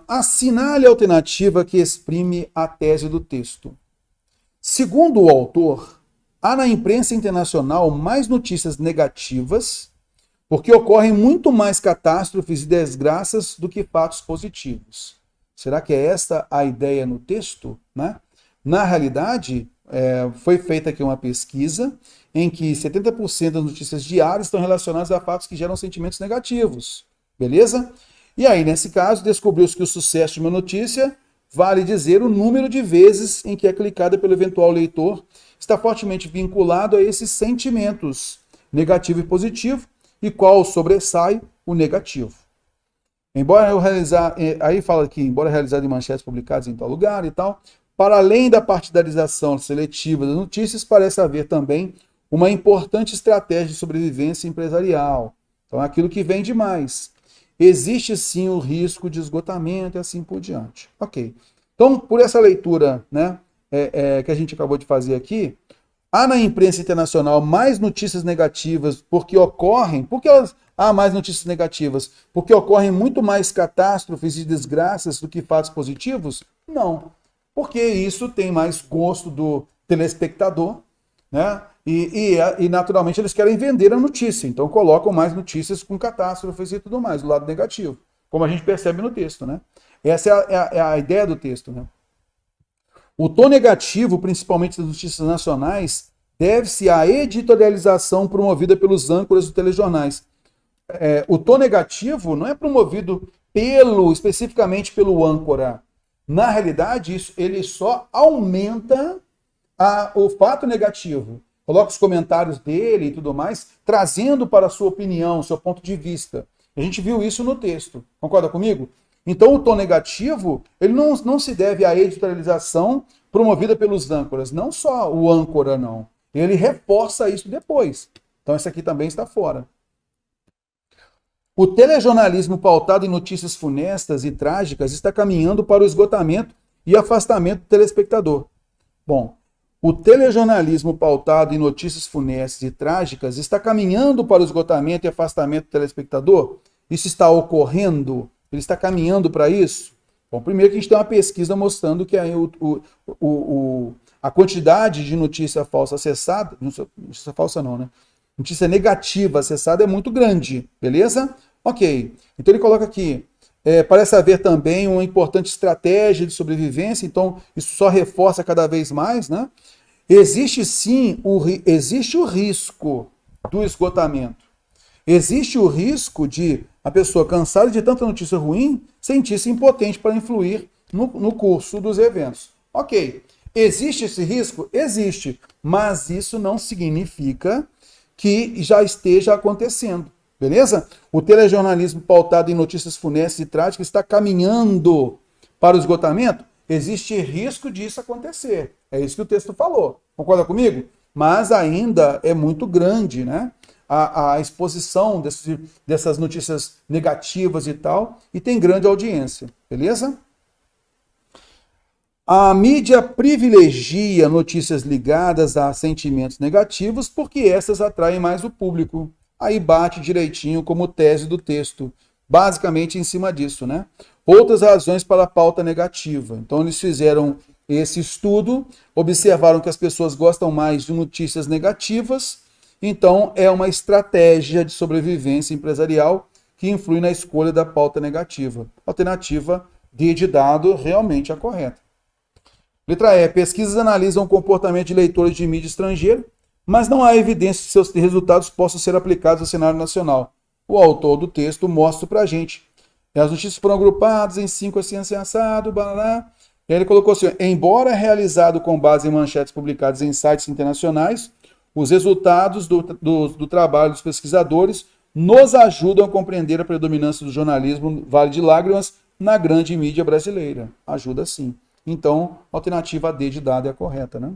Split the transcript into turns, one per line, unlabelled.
Assinale a alternativa que exprime a tese do texto. Segundo o autor, há na imprensa internacional mais notícias negativas, porque ocorrem muito mais catástrofes e desgraças do que fatos positivos. Será que é esta a ideia no texto, né? Na realidade, foi feita aqui uma pesquisa em que 70% das notícias diárias estão relacionadas a fatos que geram sentimentos negativos, beleza? E aí, nesse caso, descobriu-se que o sucesso de uma notícia vale dizer o número de vezes em que é clicada pelo eventual leitor está fortemente vinculado a esses sentimentos, negativo e positivo, e qual sobressai o negativo. Aí fala aqui, embora realizado em manchetes publicadas em tal lugar e tal, para além da partidarização seletiva das notícias, parece haver também uma importante estratégia de sobrevivência empresarial. Então, é aquilo que vende mais. Existe sim o risco de esgotamento e assim por diante. Ok. Então, por essa leitura, né, que a gente acabou de fazer aqui, há na imprensa internacional mais notícias negativas há mais notícias negativas? Porque ocorrem muito mais catástrofes e desgraças do que fatos positivos? Não. Porque isso tem mais gosto do telespectador, né? E naturalmente eles querem vender a notícia, então colocam mais notícias com catástrofes e tudo mais, do lado negativo, como a gente percebe no texto, né? Essa é a ideia do texto, né? O tom negativo, principalmente das notícias nacionais, deve-se à editorialização promovida pelos âncoras dos telejornais. O tom negativo não é promovido especificamente pelo âncora. Na realidade, ele só aumenta o fato negativo. Coloca os comentários dele e tudo mais, trazendo para a sua opinião, seu ponto de vista. A gente viu isso no texto. Concorda comigo? Então, o tom negativo, ele não se deve à editorialização promovida pelos âncoras. Não só o âncora, não. Ele reforça isso depois. Então, isso aqui também está fora. O telejornalismo pautado em notícias funestas e trágicas está caminhando para o esgotamento e afastamento do telespectador. Bom, o telejornalismo pautado em notícias funestas e trágicas está caminhando para o esgotamento e afastamento do telespectador? Isso está ocorrendo? Ele está caminhando para isso? Bom, primeiro que a gente tem uma pesquisa mostrando que a quantidade de notícia falsa acessada, notícia falsa não, né? Notícia negativa acessada é muito grande, beleza? Ok, então ele coloca aqui, parece haver também uma importante estratégia de sobrevivência, então isso só reforça cada vez mais, né? Existe sim, existe o risco do esgotamento. Existe o risco de a pessoa, cansada de tanta notícia ruim, sentir-se impotente para influir no curso dos eventos. Ok, existe esse risco? Existe, mas isso não significa que já esteja acontecendo. Beleza? O telejornalismo pautado em notícias funestas e trágicas está caminhando para o esgotamento? Existe risco disso acontecer. É isso que o texto falou. Concorda comigo? Mas ainda é muito grande, né? A exposição dessas notícias negativas e tal, e tem grande audiência. Beleza? A mídia privilegia notícias ligadas a sentimentos negativos porque essas atraem mais o público. Aí bate direitinho como tese do texto, basicamente em cima disso, né? Outras razões para a pauta negativa. Então eles fizeram esse estudo, observaram que as pessoas gostam mais de notícias negativas, então é uma estratégia de sobrevivência empresarial que influi na escolha da pauta negativa. Alternativa D de dado realmente é a correta. Letra E. Pesquisas analisam o comportamento de leitores de mídia estrangeira, mas não há evidência de seus resultados possam ser aplicados ao cenário nacional. O autor do texto mostra para a gente. As notícias foram agrupadas em 5 assim, assado, barará. E aí ele colocou assim, embora realizado com base em manchetes publicadas em sites internacionais, os resultados do trabalho dos pesquisadores nos ajudam a compreender a predominância do jornalismo Vale de Lágrimas na grande mídia brasileira. Ajuda sim. Então, a alternativa D de dado é a correta, né?